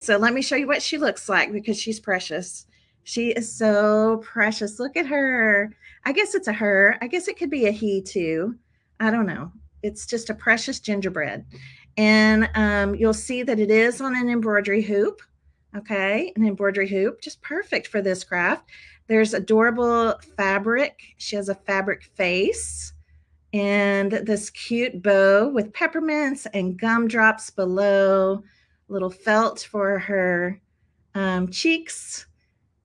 So let me show you what she looks like because she's precious. She is so precious. Look at her. I guess it's a her. I guess it could be a he too. I don't know. It's just a precious gingerbread. And you'll see that it is on an embroidery hoop. Okay, an embroidery hoop, just perfect for this craft. There's adorable fabric. She has a fabric face and this cute bow with peppermints and gumdrops below, little felt for her cheeks,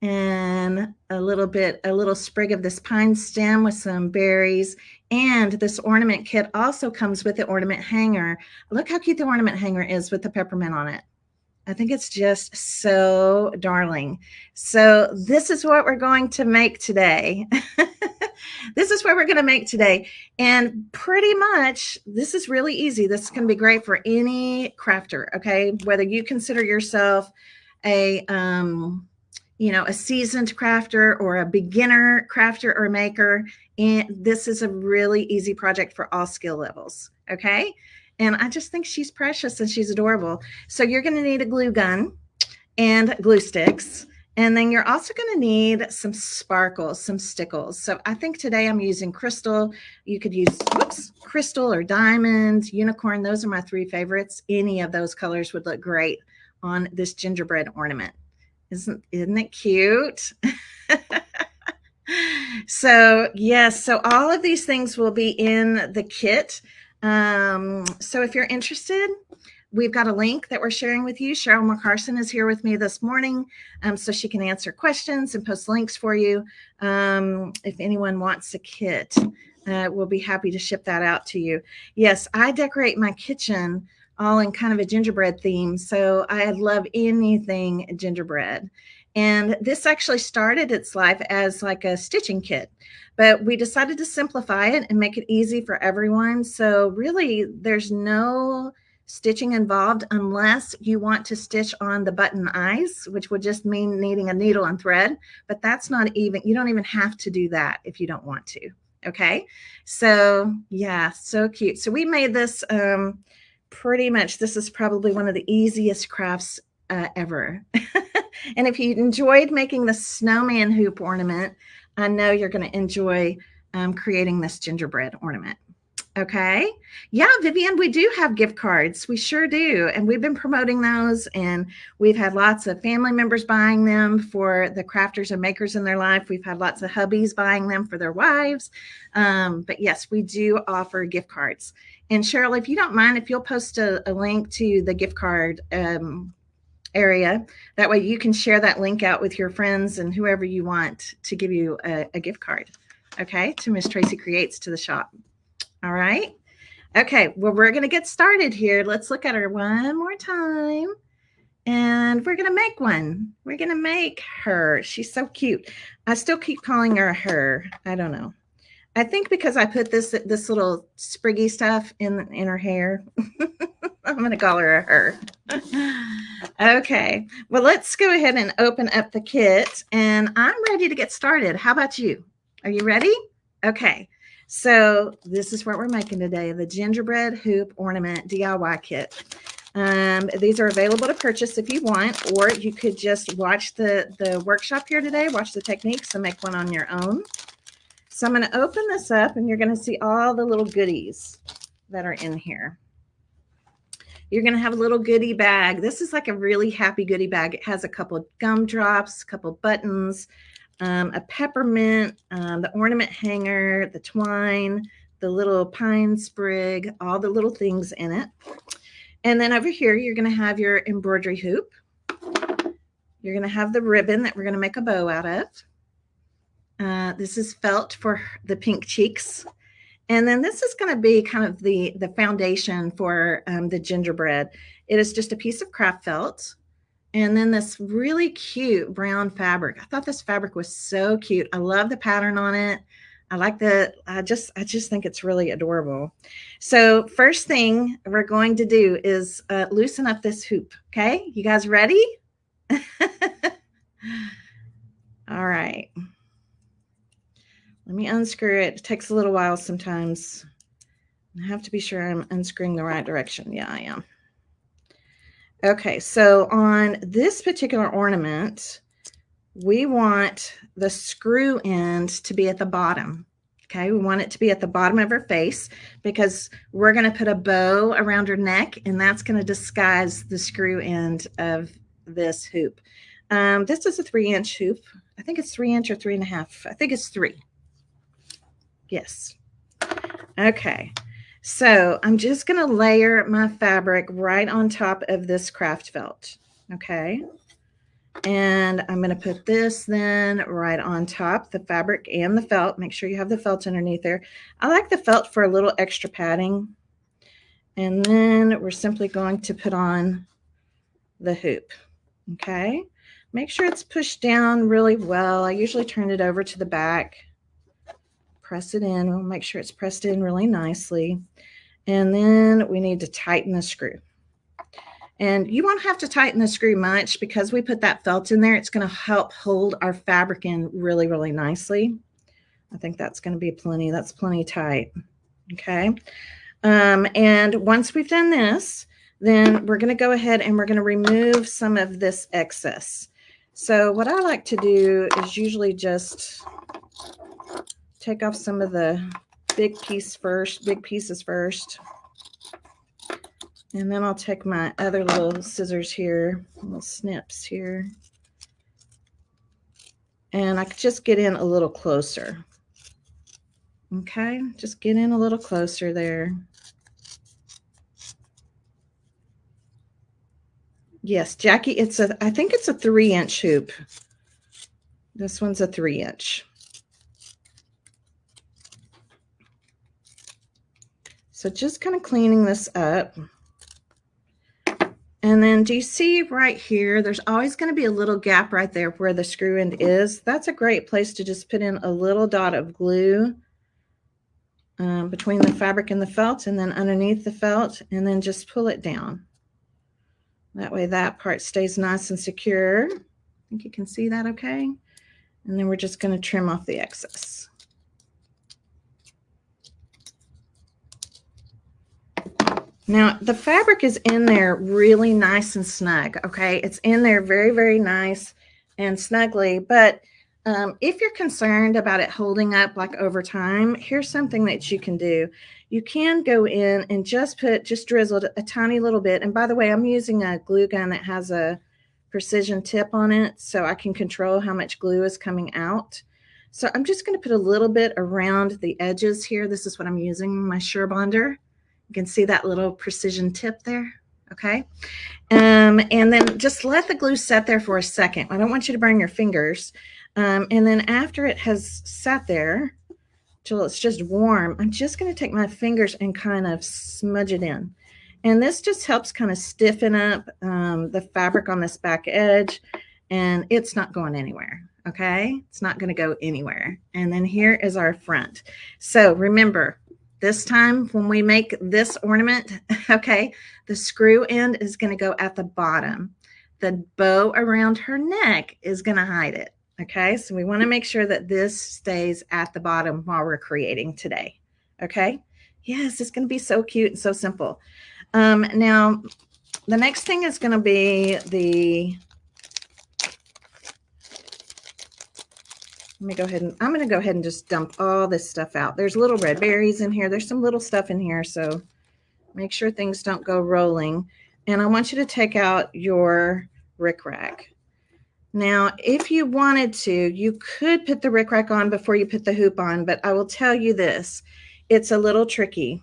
and a little sprig of this pine stem with some berries. And this ornament kit also comes with the ornament hanger. Look how cute the ornament hanger is with the peppermint on it. I think it's just so darling. So this is what we're going to make today. This is what we're going to make today. And pretty much this is really easy. This can be great for any crafter, okay? Whether you consider yourself a a seasoned crafter or a beginner crafter or maker, and this is a really easy project for all skill levels, okay? And I just think she's precious and she's adorable. So you're going to need a glue gun and glue sticks. And then you're also going to need some sparkles, some stickles. So I think today I'm using crystal. You could use crystal or diamond, unicorn. Those are my three favorites. Any of those colors would look great on this gingerbread ornament. Isn't it cute? So yes, so all of these things will be in the kit. So if you're interested, we've got a link that we're sharing with you. Cheryl McCarson is here with me this morning, so she can answer questions and post links for you. If anyone wants a kit, we'll be happy to ship that out to you. Yes, I decorate my kitchen all in kind of a gingerbread theme, so I love anything gingerbread. And this actually started its life as like a stitching kit, but we decided to simplify it and make it easy for everyone. So really, there's no stitching involved unless you want to stitch on the button eyes, which would just mean needing a needle and thread, but that's not even, you don't even have to do that if you don't want to. Okay, so yeah, so cute. So we made this pretty much, this is probably one of the easiest crafts ever. And if you enjoyed making the snowman hoop ornament, I know you're going to enjoy creating this gingerbread ornament. Okay. Yeah, Vivian, we do have gift cards. We sure do. And we've been promoting those, and we've had lots of family members buying them for the crafters and makers in their life. We've had lots of hubbies buying them for their wives. But yes, we do offer gift cards. And Cheryl, if you don't mind, if you'll post a link to the gift card area, that way you can share that link out with your friends and whoever you want to give you a gift card. Okay. To Miss Tracy Creates, to the shop. All right. Okay. Well, we're going to get started here. Let's look at her one more time. And we're going to make one. We're going to make her. She's so cute. I still keep calling her her. I don't know. I think because I put this little spriggy stuff in her hair. I'm going to call her a her. Okay. Well, let's go ahead and open up the kit. And I'm ready to get started. How about you? Are you ready? Okay. So this is what we're making today, the Gingerbread Hoop Ornament DIY Kit. These are available to purchase if you want, or you could just watch the workshop here today, watch the techniques, and make one on your own. So I'm going to open this up, and you're going to see all the little goodies that are in here. You're going to have a little goodie bag. This is like a really happy goodie bag. It has a couple of gumdrops, a couple of buttons, a peppermint, the ornament hanger, the twine, the little pine sprig, all the little things in it. And then over here, you're going to have your embroidery hoop. You're going to have the ribbon that we're going to make a bow out of. This is felt for the pink cheeks. And then this is going to be kind of the foundation for the gingerbread. It is just a piece of craft felt. And then this really cute brown fabric. I thought this fabric was so cute. I love the pattern on it. I like the, I just think it's really adorable. So first thing we're going to do is loosen up this hoop. Okay, you guys ready? All right. Let me unscrew it. It takes a little while sometimes. I have to be sure I'm unscrewing the right direction. Yeah, I am. Okay, so on this particular ornament, we want the screw end to be at the bottom. Okay, we want it to be at the bottom of her face because we're going to put a bow around her neck, and that's going to disguise the screw end of this hoop. This is a 3-inch hoop. I think it's 3 inch or 3.5. I think it's 3. Yes. Okay. So I'm just going to layer my fabric right on top of this craft felt. Okay. And I'm going to put this then right on top, the fabric and the felt. Make sure you have the felt underneath there. I like the felt for a little extra padding. And then we're simply going to put on the hoop. Okay. Make sure it's pushed down really well. I usually turn it over to the back. Press it in. We'll make sure it's pressed in really nicely. And then we need to tighten the screw. And you won't have to tighten the screw much because we put that felt in there. It's going to help hold our fabric in really, really nicely. I think that's going to be plenty. That's plenty tight. Okay. And once we've done this, then we're going to go ahead and we're going to remove some of this excess. So what I like to do is usually just take off some of the big pieces first. And then I'll take my other little scissors here, little snips here. And I could just get in a little closer. Okay, just get in a little closer there. Yes, Jackie, I think it's a 3-inch hoop. This one's a 3-inch. So just kind of cleaning this up. And then do you see right here, there's always going to be a little gap right there where the screw end is. That's a great place to just put in a little dot of glue between the fabric and the felt, and then underneath the felt, and then just pull it down. That way that part stays nice and secure. I think you can see that okay. And then we're just going to trim off the excess. Now, the fabric is in there really nice and snug, okay? It's in there very, very nice and snugly, but if you're concerned about it holding up like over time, here's something that you can do. You can go in and just drizzle a tiny little bit. And by the way, I'm using a glue gun that has a precision tip on it, so I can control how much glue is coming out. So I'm just going to put a little bit around the edges here. This is what I'm using, my Sure Bonder. You can see that little precision tip there, okay? And then just let the glue set there for a second. I don't want you to burn your fingers. And then after it has sat there till it's just warm, I'm just going to take my fingers and kind of smudge it in. And this just helps kind of stiffen up the fabric on this back edge, and it's not going anywhere, okay? It's not going to go anywhere. And then here is our front. So remember, this time when we make this ornament, okay, the screw end is going to go at the bottom. The bow around her neck is going to hide it, okay? So we want to make sure that this stays at the bottom while we're creating today, okay? Yes, it's going to be so cute and so simple. Now, the next thing is going to be let me go ahead and I'm going to go ahead and just dump all this stuff out. There's little red berries in here. There's some little stuff in here, so make sure things don't go rolling. And I want you to take out your rickrack. Now, if you wanted to, you could put the rickrack on before you put the hoop on, but I will tell you this, it's a little tricky.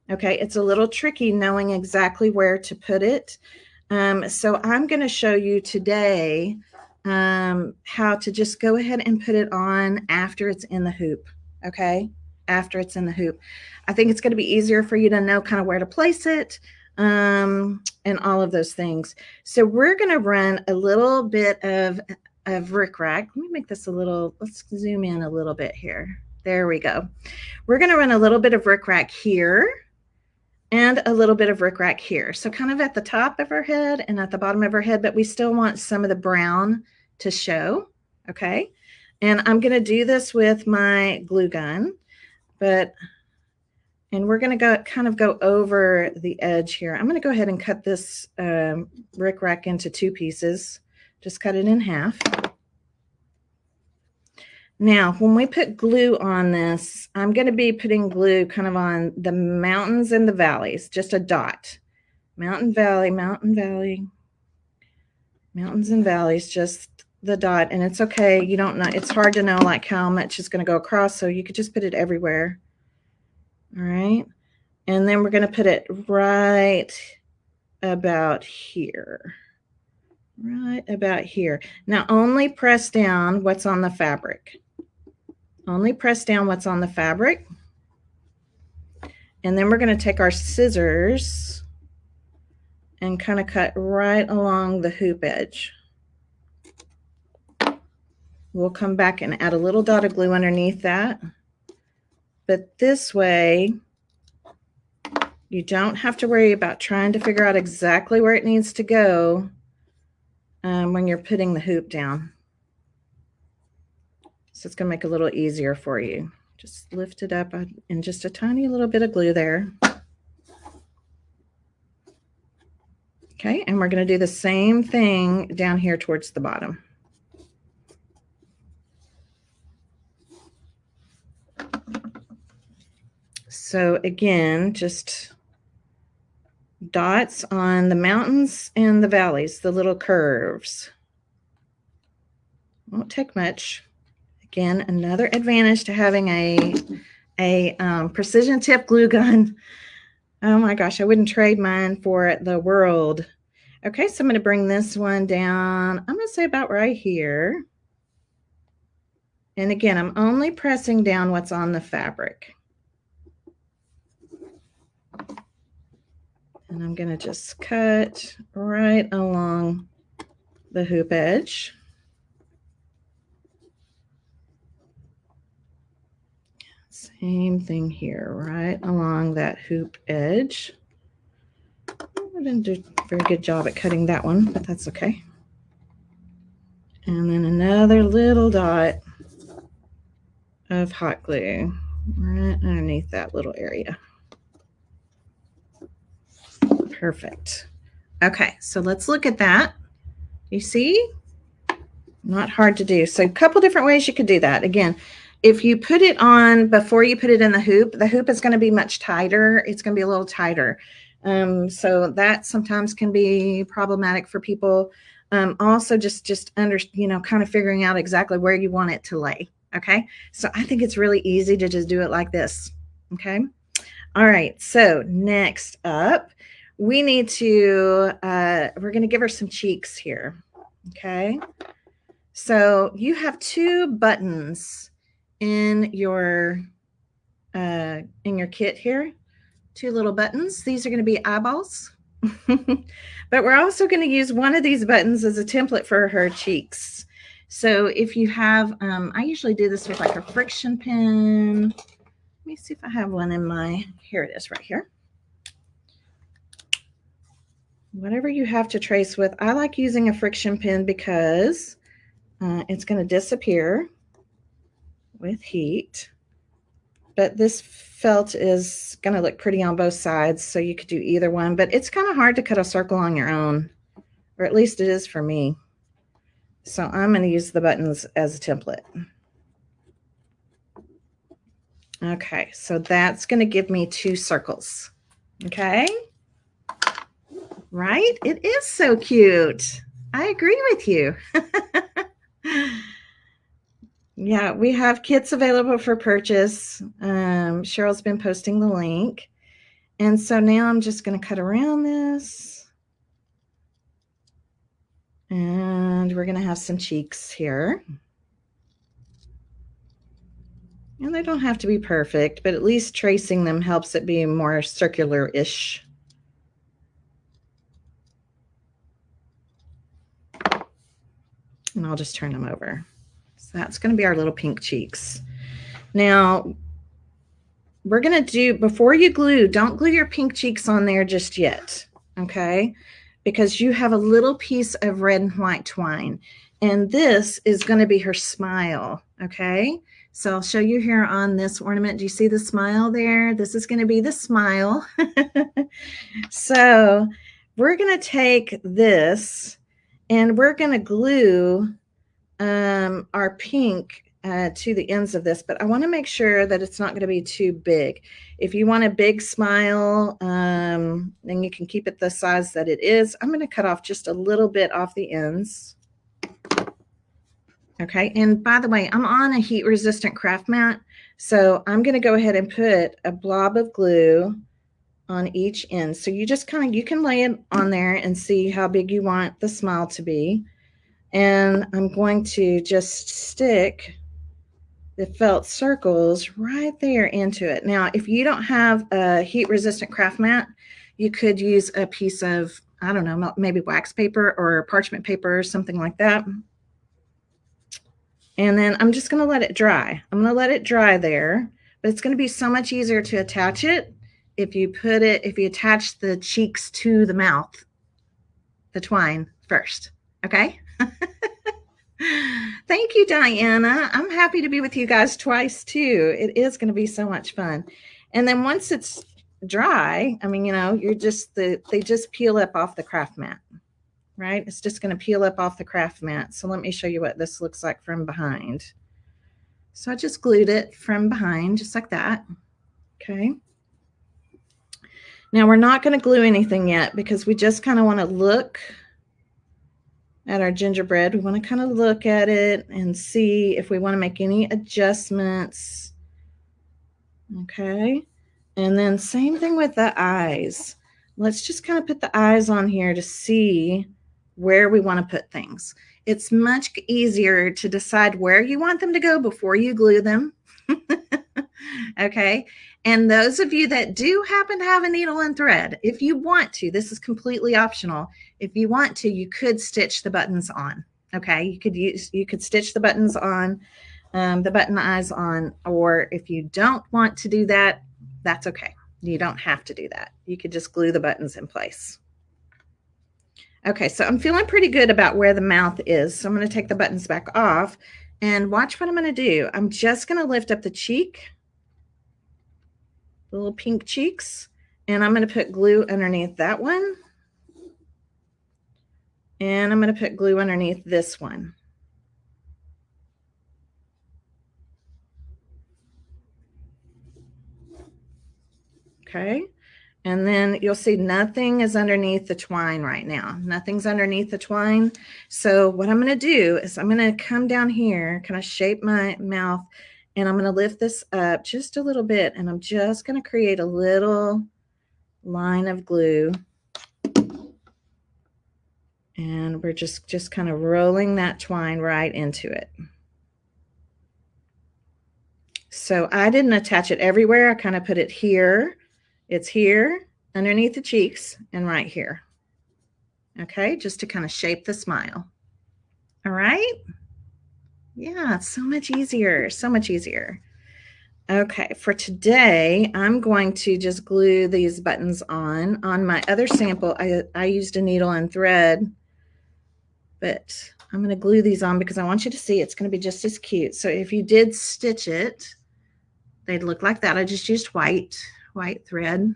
Okay, it's a little tricky knowing exactly where to put it. So I'm going to show you today how to just go ahead and put it on after it's in the hoop. Okay, after it's in the hoop. I think it's going to be easier for you to know kind of where to place it and all of those things. So we're going to run a little bit of rickrack. Let me make this a little, let's zoom in a little bit here. There we go. We're going to run a little bit of rickrack here and a little bit of rickrack here. So kind of at the top of her head and at the bottom of her head, but we still want some of the brown to show, okay? And I'm gonna do this with my glue gun, but And we're going to kind of go over the edge here. I'm going to go ahead and cut this rickrack into 2 pieces. Just cut it in half. Now, when we put glue on this, I'm going to be putting glue kind of on the mountains and the valleys, just a dot. Mountain, valley, mountain, valley, mountains and valleys, just the dot. And it's okay. You don't know. It's hard to know like how much is going to go across. So you could just put it everywhere. All right. And then we're going to put it right about here. Right about here. Now only press down what's on the fabric. Only press down what's on the fabric. And then we're going to take our scissors and kind of cut right along the hoop edge. We'll come back and add a little dot of glue underneath that. But this way, you don't have to worry about trying to figure out exactly where it needs to go when you're putting the hoop down. So it's going to make it a little easier for you. Just lift it up and just a tiny little bit of glue there. Okay, and we're going to do the same thing down here towards the bottom. So again, just dots on the mountains and the valleys, the little curves. Won't take much. Again, another advantage to having a precision tip glue gun. Oh my gosh, I wouldn't trade mine for the world. Okay, so I'm going to bring this one down. I'm going to say about right here. And again, I'm only pressing down what's on the fabric. And I'm going to just cut right along the hoop edge. Same thing here, right along that hoop edge. I didn't do a very good job at cutting that one, but that's okay. And then another little dot of hot glue right underneath that little area. Perfect. Okay, so let's look at that. You see? Not hard to do. So a couple different ways you could do that. Again, if you put it on before you put it in the hoop is going to be much tighter. It's going to be a little tighter. So that sometimes can be problematic for people. Also just under, kind of figuring out exactly where you want it to lay. Okay. So I think it's really easy to just do it like this. Okay. All right. So next up, we need to, we're going to give her some cheeks here. Okay. So you have 2 buttons in your kit here. 2 little buttons. These are going to be eyeballs. But we're also going to use one of these buttons as a template for her cheeks. So if you have, I usually do this with like a friction pin. Let me see if I have one in my, here it is right here. Whatever you have to trace with. I like using a friction pin because it's going to disappear with heat. But this felt is going to look pretty on both sides, so you could do either one. But it's kind of hard to cut a circle on your own, or at least it is for me. So I'm going to use the buttons as a template. Okay, so that's going to give me 2 circles. Okay, right? It is so cute. I agree with you. Yeah, we have kits available for purchase. Cheryl's been posting the link. And so now I'm just going to cut around this. And we're going to have some cheeks here. And they don't have to be perfect, but at least tracing them helps it be more circular-ish. And I'll just turn them over. So that's going to be our little pink cheeks. Now, we're going to do, before you glue, don't glue your pink cheeks on there just yet, okay? Because you have a little piece of red and white twine. And this is going to be her smile, okay? So I'll show you here on this ornament. Do you see the smile there? This is going to be the smile. So we're going to take this and we're going to glue our pink to the ends of this, but I want to make sure that it's not going to be too big. If you want a big smile, then you can keep it the size that it is. I'm going to cut off just a little bit off the ends. Okay, and by the way, I'm on a heat resistant craft mat, so I'm going to go ahead and put a blob of glue on each end. So you just kind of, you can lay it on there and see how big you want the smile to be. And I'm going to just stick the felt circles right there into it. Now, if you don't have a heat resistant craft mat, you could use a piece of, I don't know, maybe wax paper or parchment paper or something like that. And then I'm just going to let it dry. I'm going to let it dry there, but it's going to be so much easier to attach it if you attach the cheeks to the mouth, the twine first. Okay. Thank you, Diana. I'm happy to be with you guys twice too. It is going to be so much fun. And then once it's dry, I mean, you know, they just peel up off the craft mat, right? It's just going to peel up off the craft mat. So let me show you what this looks like from behind. So I just glued it from behind, just like that. Okay. Now we're not going to glue anything yet because we just kind of want to look at our gingerbread. We want to kind of look at it and see if we want to make any adjustments. Okay. And then same thing with the eyes. Let's just kind of put the eyes on here to see where we want to put things. It's much easier to decide where you want them to go before you glue them. Okay. And those of you that do happen to have a needle and thread, if you want to, this is completely optional. If you want to, you could stitch the buttons on. Okay. You could stitch the buttons on, the button eyes on, or if you don't want to do that, that's okay. You don't have to do that. You could just glue the buttons in place. Okay, so I'm feeling pretty good about where the mouth is. So I'm going to take the buttons back off and watch what I'm going to do. I'm just going to lift up the cheek, the little pink cheeks, and I'm going to put glue underneath that one. And I'm going to put glue underneath this one. Okay. And then you'll see nothing is underneath the twine right now. Nothing's underneath the twine. So what I'm going to do is I'm going to come down here, kind of shape my mouth, and I'm going to lift this up just a little bit. And I'm just going to create a little line of glue. And we're just kind of rolling that twine right into it. So I didn't attach it everywhere. I kind of put it here. It's here, underneath the cheeks, and right here. Okay, just to kind of shape the smile. All right. Yeah, it's so much easier, so much easier. Okay, for today, I'm going to just glue these buttons on. On my other sample, I used a needle and thread, but I'm going to glue these on because I want you to see it's going to be just as cute. So if you did stitch it, they'd look like that. I just used white thread.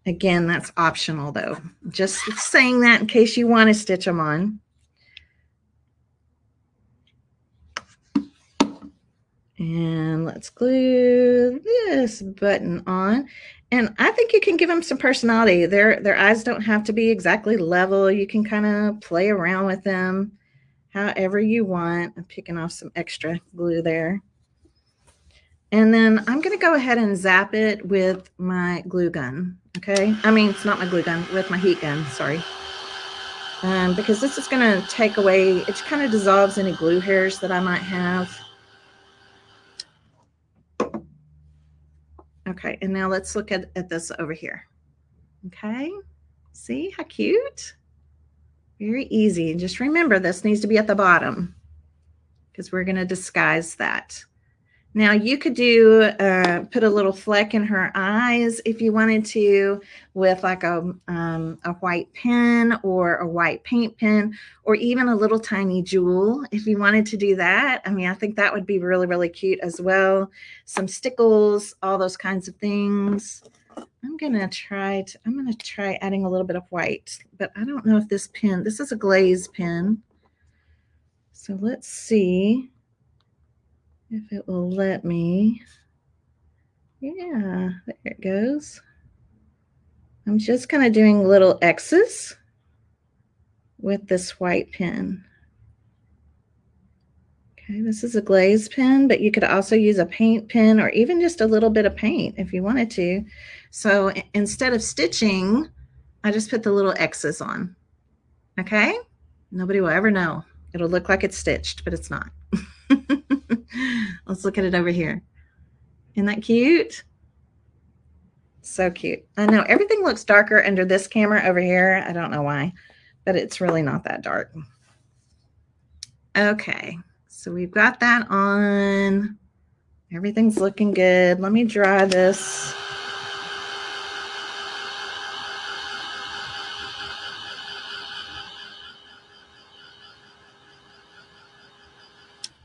Again, that's optional though. Just saying that in case you want to stitch them on. And let's glue this button on. And I think you can give them some personality. Their eyes don't have to be exactly level. You can kind of play around with them however you want. I'm picking off some extra glue there. And then I'm going to go ahead and zap it with my glue gun. Okay. I mean, it's not my glue gun, with my heat gun. Sorry. Because this is going to take away, it kind of dissolves any glue hairs that I might have. Okay, and now let's look at this over here. Okay, see how cute? Very easy. And just remember, this needs to be at the bottom because we're going to disguise that. Now you could do, put a little fleck in her eyes if you wanted to, with like a white pen or a white paint pen, or even a little tiny jewel if you wanted to do that. I mean, I think that would be really, really cute as well. Some stickles, all those kinds of things. I'm gonna try adding a little bit of white, but I don't know if this pen, this is a glaze pen. So let's see if it will let me. Yeah, there it goes. I'm just kind of doing little X's with this white pen. Okay, this is a glaze pen, but you could also use a paint pen or even just a little bit of paint if you wanted to. So instead of stitching, I just put the little X's on. Okay, nobody will ever know. It'll look like it's stitched, but it's not. Let's look at it over here. Isn't that cute? So cute. I know everything looks darker under this camera over here. I don't know why, but it's really not that dark. Okay, so we've got that on. Everything's looking good. Let me dry this.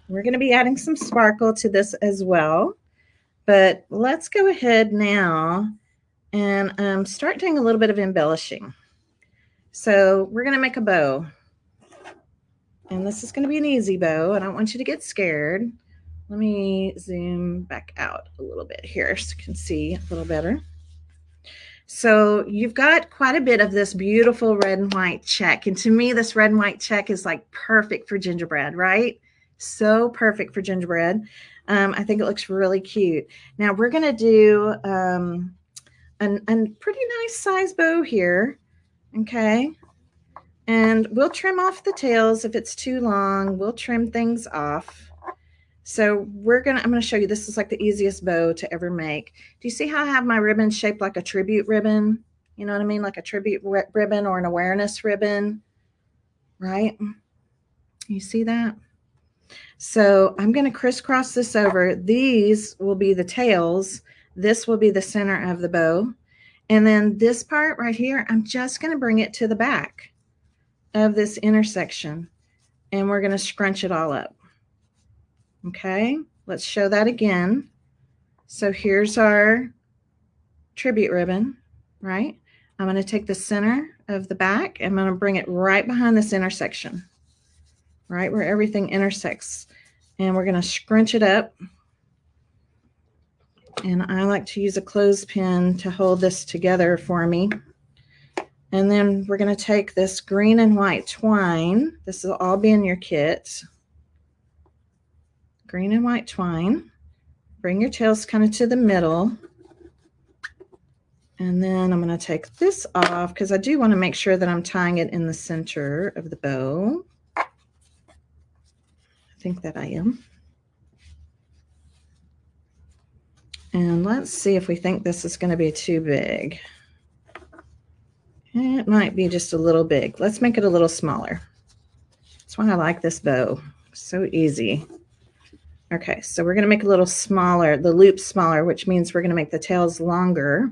We're going to be adding some sparkle to this as well, but let's go ahead now and start doing a little bit of embellishing. So we're going to make a bow, and this is going to be an easy bow. I don't want you to get scared. Let me zoom back out a little bit here so you can see a little better. So you've got quite a bit of this beautiful red and white check. And to me, this red and white check is like perfect for gingerbread, right? So perfect for gingerbread. I think it looks really cute. Now we're going to do a pretty nice size bow here. Okay. And we'll trim off the tails if it's too long. We'll trim things off. So I'm going to show you, this is like the easiest bow to ever make. Do you see how I have my ribbon shaped like a tribute ribbon? You know what I mean? Like a tribute ribbon or an awareness ribbon, right? You see that? So I'm going to crisscross this over. These will be the tails. This will be the center of the bow. And then this part right here, I'm just going to bring it to the back of this intersection. And we're going to scrunch it all up. Okay, let's show that again. So here's our tribute ribbon, right? I'm going to take the center of the back. I'm going to bring it right behind this intersection, right where everything intersects. And we're going to scrunch it up. And I like to use a clothespin to hold this together for me. And then we're going to take this green and white twine. This will all be in your kit. Green and white twine. Bring your tails kind of to the middle. And then I'm going to take this off because I do want to make sure that I'm tying it in the center of the bow. I think that I am. And let's see if we think this is going to be too big. It might be just a little big. Let's make it a little smaller. That's why I like this bow. So easy. Okay, so we're going to make a little smaller, the loop smaller, which means we're going to make the tails longer.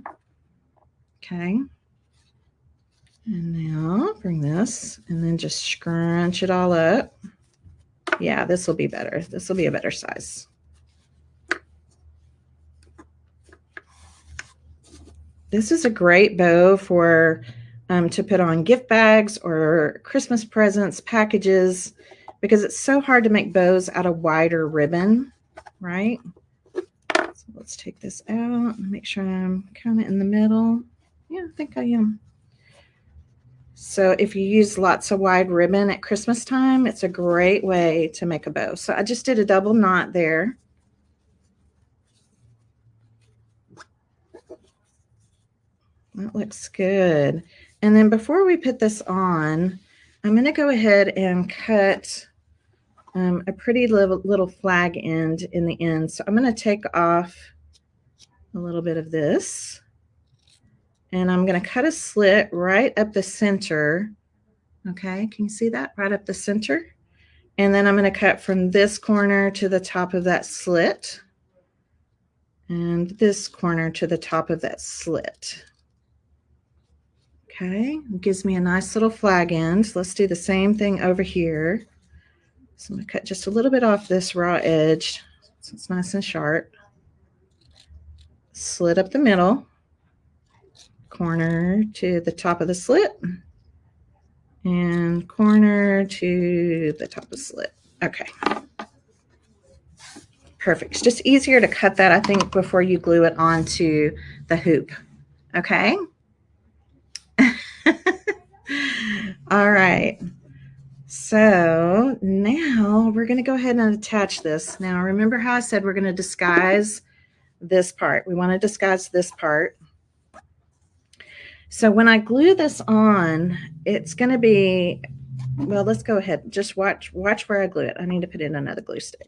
Okay. And now bring this and then just scrunch it all up. Yeah, this will be better. This will be a better size. This is a great bow for to put on gift bags or Christmas presents, packages, because it's so hard to make bows out of wider ribbon, right? So let's take this out and make sure I'm kind of in the middle. Yeah, I think I am. So if you use lots of wide ribbon at Christmas time, it's a great way to make a bow. So I just did a double knot there. That looks good. And then before we put this on, I'm going to go ahead and cut a pretty little flag end in the end. So I'm going to take off a little bit of this. And I'm going to cut a slit right up the center. Okay, can you see that? Right up the center. And then I'm going to cut from this corner to the top of that slit. and this corner to the top of that slit. Okay, it gives me a nice little flag end. Let's do the same thing over here. So I'm going to cut just a little bit off this raw edge so it's nice and sharp. Slit up the middle, corner to the top of the slit, and corner to the top of the slit. Okay. Perfect. It's just easier to cut that, I think, before you glue it onto the hoop. Okay. All right. So now we're going to go ahead and attach this. Now, remember how I said we're going to disguise this part. We want to disguise this part. So when I glue this on, it's going to be, well, let's go ahead. Just watch where I glue it. I need to put in another glue stick.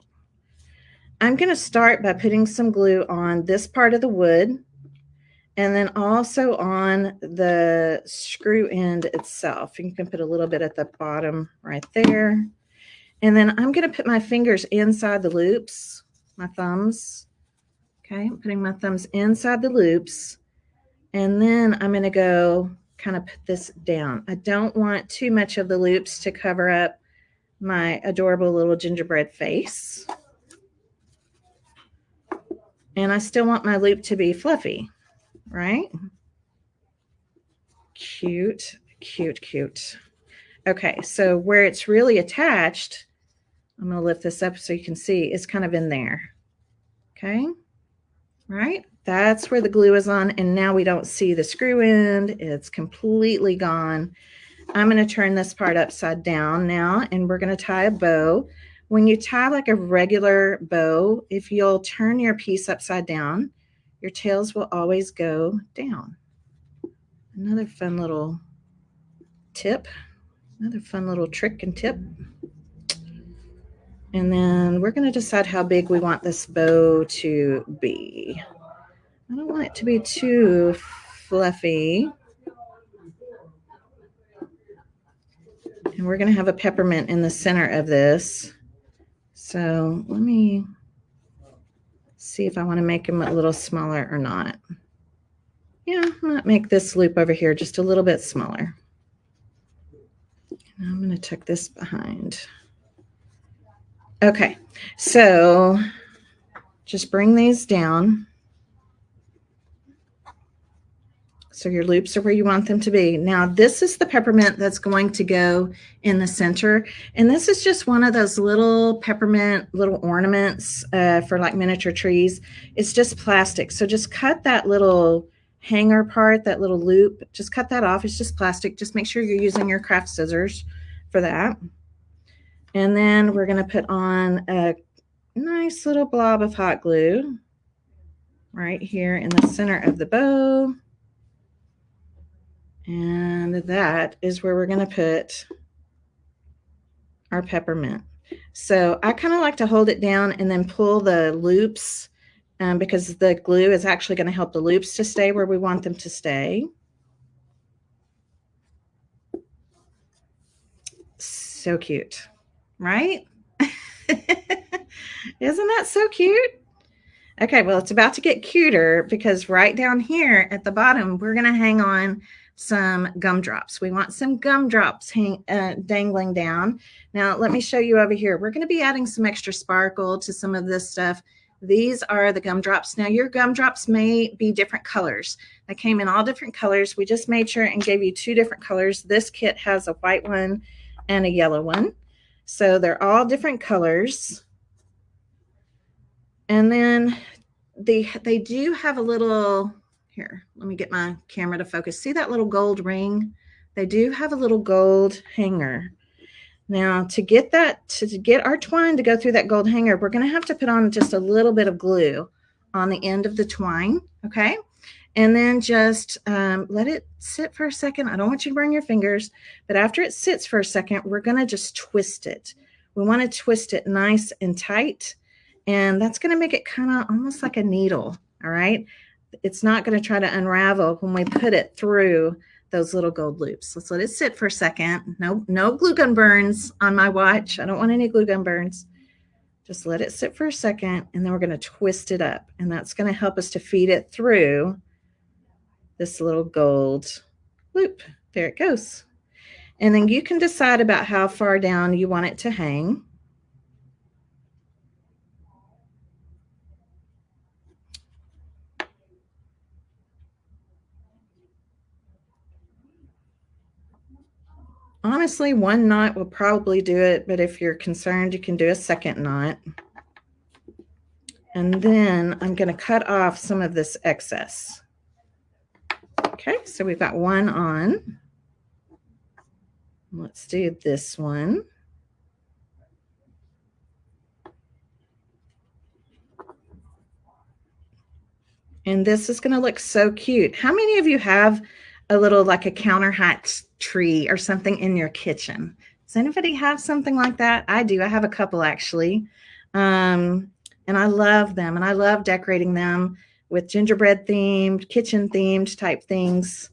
I'm going to start by putting some glue on this part of the wood, and then also on the screw end itself. You can put a little bit at the bottom right there. And then I'm going to put my fingers inside the loops, my thumbs. Okay, I'm putting my thumbs inside the loops. And then I'm going to go kind of put this down. I don't want too much of the loops to cover up my adorable little gingerbread face. And I still want my loop to be fluffy, right? Cute, cute, cute. Okay, so where it's really attached, I'm going to lift this up so you can see it's kind of in there. Okay, right? That's where the glue is on, and now we don't see the screw end. It's completely gone. I'm going to turn this part upside down now, and we're going to tie a bow. When you tie like a regular bow, if you'll turn your piece upside down, your tails will always go down. Another fun little tip, another fun little trick and tip. And then we're going to decide how big we want this bow to be. I don't want it to be too fluffy. And we're going to have a peppermint in the center of this. So let me see if I want to make them a little smaller or not. Yeah, I'm going to make this loop over here just a little bit smaller. And I'm going to tuck this behind. Okay, so just bring these down. So your loops are where you want them to be. Now, this is the peppermint that's going to go in the center. And this is just one of those little peppermint little ornaments for like miniature trees. It's just plastic. So just cut that little hanger part, that little loop. Just cut that off. It's just plastic. Just make sure you're using your craft scissors for that. And then we're going to put on a nice little blob of hot glue right here in the center of the bow. And that is where we're going to put our peppermint. So I kind of like to hold it down and then pull the loops because the glue is actually going to help the loops to stay where we want them to stay. So cute, right? Isn't that so cute? Okay, well, it's about to get cuter because right down here at the bottom, we're going to hang on some gumdrops. We want some gumdrops dangling down. Now, let me show you over here. We're going to be adding some extra sparkle to some of this stuff. These are the gumdrops. Now, your gumdrops may be different colors. They came in all different colors. We just made sure and gave you 2 different colors. This kit has a white one and a yellow one. So they're all different colors. And then they do have a little, here, let me get my camera to focus. See that little gold ring? They do have a little gold hanger. Now to get our twine to go through that gold hanger, we're going to have to put on just a little bit of glue on the end of the twine, okay? And then just let it sit for a second. I don't want you to burn your fingers, but after it sits for a second, we're going to just twist it. We want to twist it nice and tight, and that's going to make it kind of almost like a needle, all right? It's not going to try to unravel when we put it through those little gold loops. Let's let it sit for a second. No glue gun burns on my watch. I don't want any glue gun burns. Just let it sit for a second, and then we're going to twist it up, and that's going to help us to feed it through this little gold loop. There it goes. And then you can decide about how far down you want it to hang. Honestly, one knot will probably do it, but if you're concerned, you can do a second knot. And then I'm going to cut off some of this excess. Okay, so we've got one on. Let's do this one. And this is going to look so cute. How many of you have a little, like a counter hat tree or something in your kitchen? Does anybody have something like that? I do. I have a couple actually. And I love them. And I love decorating them with gingerbread themed, kitchen themed type things.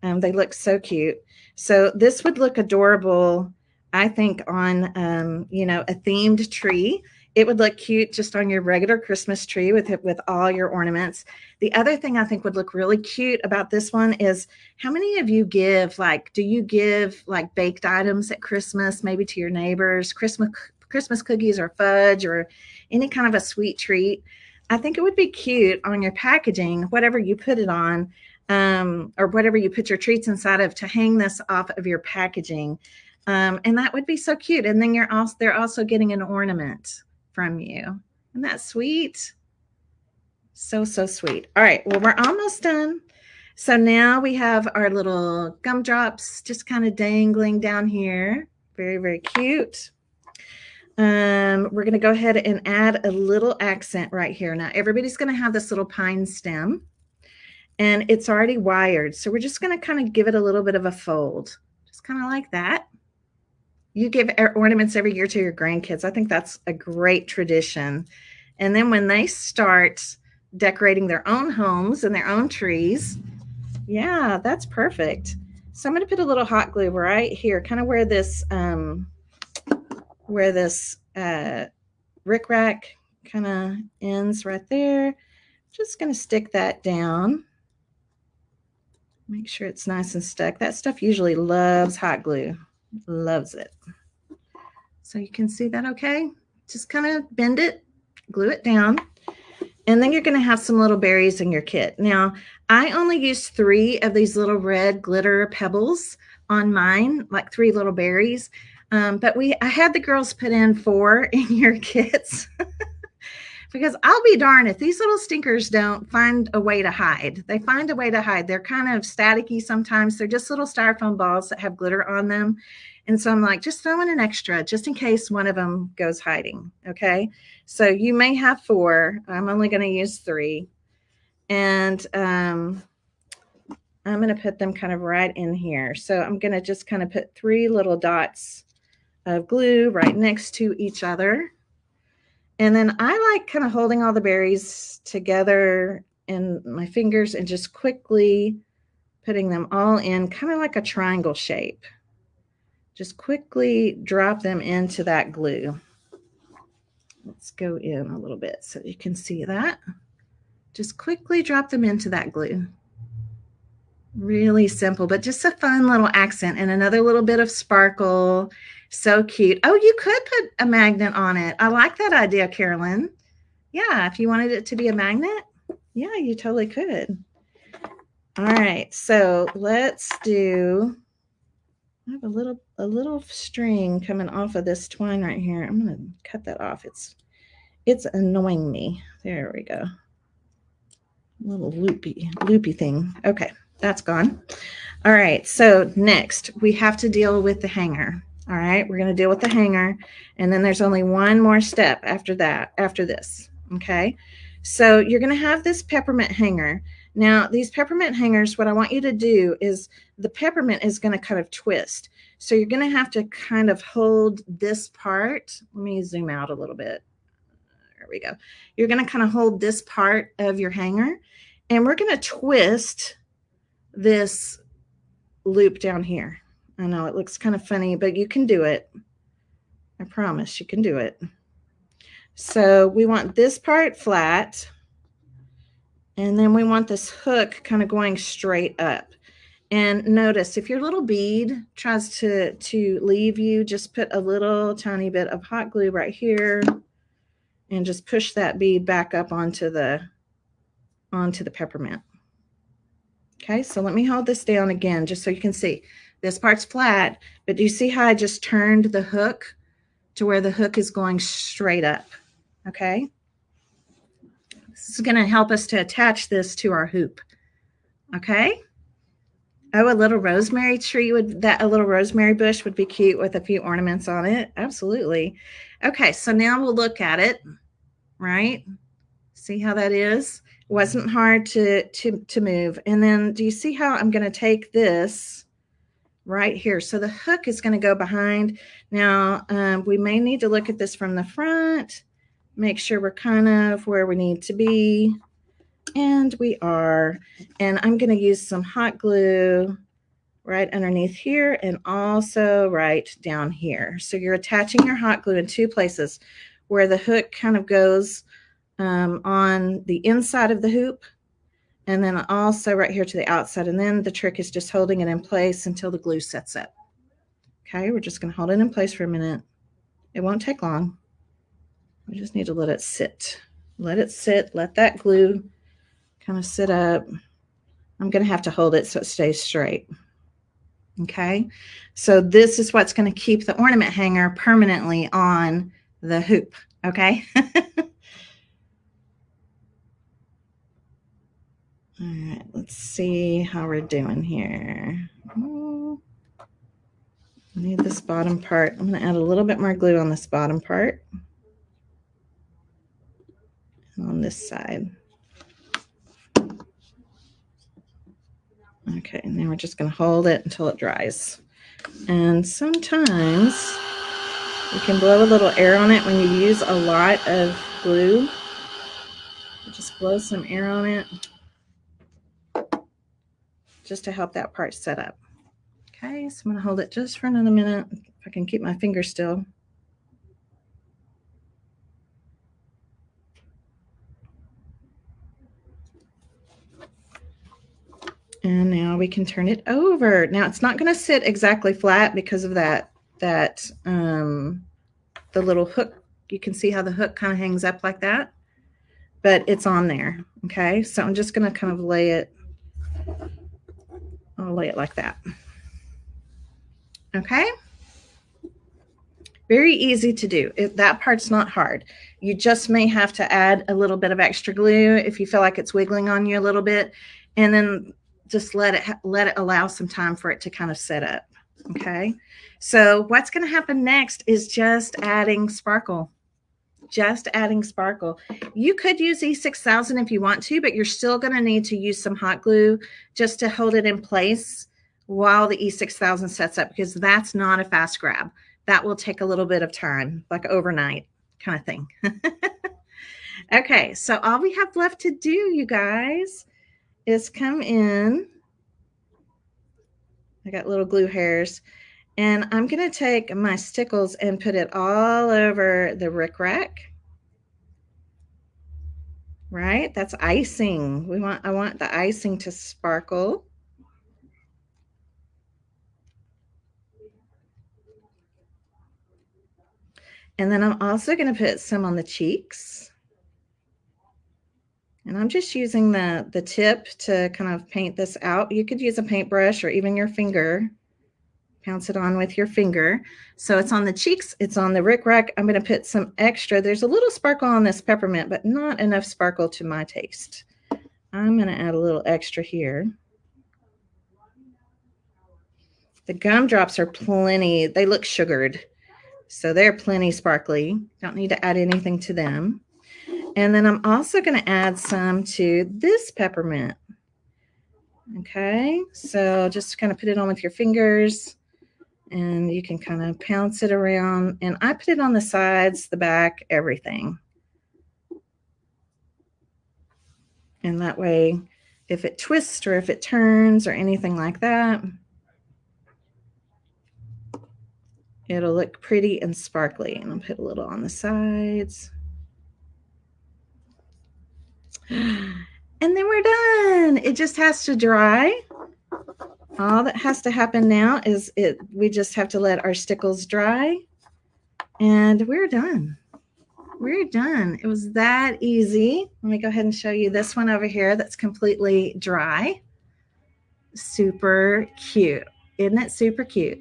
They look so cute. So this would look adorable, I think, on, you know, a themed tree. It would look cute just on your regular Christmas tree with all your ornaments. The other thing I think would look really cute about this one is, how many of you give, like, do you give like baked items at Christmas, maybe to your neighbors, Christmas cookies or fudge or any kind of a sweet treat? I think it would be cute on your packaging, whatever you put it on, or whatever you put your treats inside of, to hang this off of your packaging. And that would be so cute. And then they're also getting an ornament from you. Isn't that sweet? So, so sweet. All right, well, we're almost done. So now we have our little gumdrops just kind of dangling down here. Very, very cute. We're going to go ahead and add a little accent right here. Now, everybody's going to have this little pine stem, and it's already wired. So we're just going to kind of give it a little bit of a fold, just kind of like that. You give ornaments every year to your grandkids. I think that's a great tradition. And then when they start decorating their own homes and their own trees, yeah, that's perfect. So I'm going to put a little hot glue right here, kind of where this rickrack kind of ends right there. Just going to stick that down. Make sure it's nice and stuck. That stuff usually loves hot glue, loves it. So you can see that okay? Just kind of bend it, glue it down, and then you're going to have some little berries in your kit. Now, I only used 3 of these little red glitter pebbles on mine, like 3 little berries. But I had the girls put in 4 in your kits. Because I'll be darned if these little stinkers don't find a way to hide. They find a way to hide. They're kind of staticky sometimes. They're just little styrofoam balls that have glitter on them. And so I'm like, just throw in an extra just in case one of them goes hiding. Okay. So you may have 4. I'm only going to use 3. And I'm going to put them kind of right in here. So I'm going to just kind of put 3 little dots of glue right next to each other. And then I like kind of holding all the berries together in my fingers and just quickly putting them all in kind of like a triangle shape. Just quickly drop them into that glue. Let's go in a little bit so you can see that. Just quickly drop them into that glue. Really simple, but just a fun little accent and another little bit of sparkle. So cute. Oh, you could put a magnet on it. I like that idea, Carolyn. Yeah, if you wanted it to be a magnet, yeah, you totally could. All right, so let's do, I have a little string coming off of this twine right here. I'm going to cut that off. It's annoying me. There we go. A little loopy thing. Okay, that's gone. All right, so next we have to deal with the hanger. All right, we're going to deal with the hanger, and then there's only one more step after this. Okay, so you're going to have this peppermint hanger. Now, these peppermint hangers, what I want you to do is the peppermint is going to kind of twist. So you're going to have to kind of hold this part. Let me zoom out a little bit. There we go. You're going to kind of hold this part of your hanger, and we're going to twist this loop down here. I know it looks kind of funny, but you can do it. I promise you can do it. So we want this part flat, and then we want this hook kind of going straight up. And notice if your little bead tries to leave you, just put a little tiny bit of hot glue right here and just push that bead back up onto the peppermint. Okay, so let me hold this down again just so you can see. This part's flat, but do you see how I just turned the hook to where the hook is going straight up? Okay. This is going to help us to attach this to our hoop. Okay. Oh, a little rosemary tree a little rosemary bush would be cute with a few ornaments on it. Absolutely. Okay, so now we'll look at it, right? See how that is? It wasn't hard to move. And then do you see how I'm going to take this right here? So the hook is going to go behind. Now, we may need to look at this from the front, make sure we're kind of where we need to be. And we are. And I'm going to use some hot glue right underneath here and also right down here. So you're attaching your hot glue in two places where the hook kind of goes on the inside of the hoop, and then also right here to the outside. And then the trick is just holding it in place until the glue sets up. Okay, we're just going to hold it in place for a minute. It won't take long. We just need to let it sit. Let it sit. Let that glue kind of sit up. I'm going to have to hold it so it stays straight. Okay, so this is what's going to keep the ornament hanger permanently on the hoop. Okay. All right, let's see how we're doing here. Oh, I need this bottom part. I'm going to add a little bit more glue on this bottom part and on this side. Okay, and then we're just going to hold it until it dries. And sometimes you can blow a little air on it when you use a lot of glue. Just blow some air on it just to help that part set up. Okay, so I'm going to hold it just for another minute if I can keep my finger still. And now we can turn it over. Now it's not going to sit exactly flat because of the little hook. You can see how the hook kind of hangs up like that, but it's on there. Okay, so I'm just going to kind of lay it. I'll lay it like that. Okay. Very easy to do. That part's not hard. You just may have to add a little bit of extra glue if you feel like it's wiggling on you a little bit, and then just let it allow some time for it to kind of set up. Okay. So what's going to happen next is just adding sparkle. Just adding sparkle. You could use E6000 if you want to, but you're still going to need to use some hot glue just to hold it in place while the E6000 sets up, because that's not a fast grab. That will take a little bit of time, like overnight kind of thing. Okay, so all we have left to do, you guys, is come in. I got little glue hairs, and I'm going to take my stickles and put it all over the rickrack. Right? That's icing. I want the icing to sparkle. And then I'm also going to put some on the cheeks. And I'm just using the tip to kind of paint this out. You could use a paintbrush or even your finger. Pounce it on with your finger. So it's on the cheeks, it's on the rickrack. I'm going to put some extra. There's a little sparkle on this peppermint, but not enough sparkle to my taste. I'm going to add a little extra here. The gumdrops are plenty. They look sugared. So they're plenty sparkly. Don't need to add anything to them. And then I'm also going to add some to this peppermint. Okay, so just kind of put it on with your fingers, and you can kind of pounce it around. And I put it on the sides, the back, everything. And that way, if it twists or if it turns or anything like that, it'll look pretty and sparkly. And I'll put a little on the sides. And then we're done. It just has to dry. All that has to happen now is we just have to let our stickles dry, and we're done. We're done. It was that easy. Let me go ahead and show you this one over here that's completely dry. Super cute. Isn't it super cute?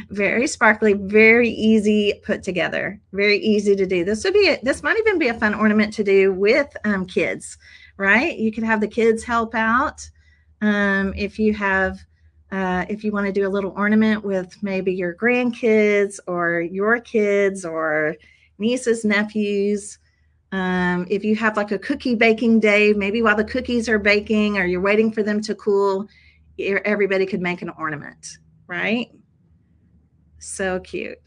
Very sparkly, very easy put together, very easy to do. This might even be a fun ornament to do with kids, right? You could have the kids help out. If you have if you want to do a little ornament with maybe your grandkids or your kids or nieces, nephews. If you have like a cookie baking day, maybe while the cookies are baking or you're waiting for them to cool, everybody could make an ornament, right? So cute.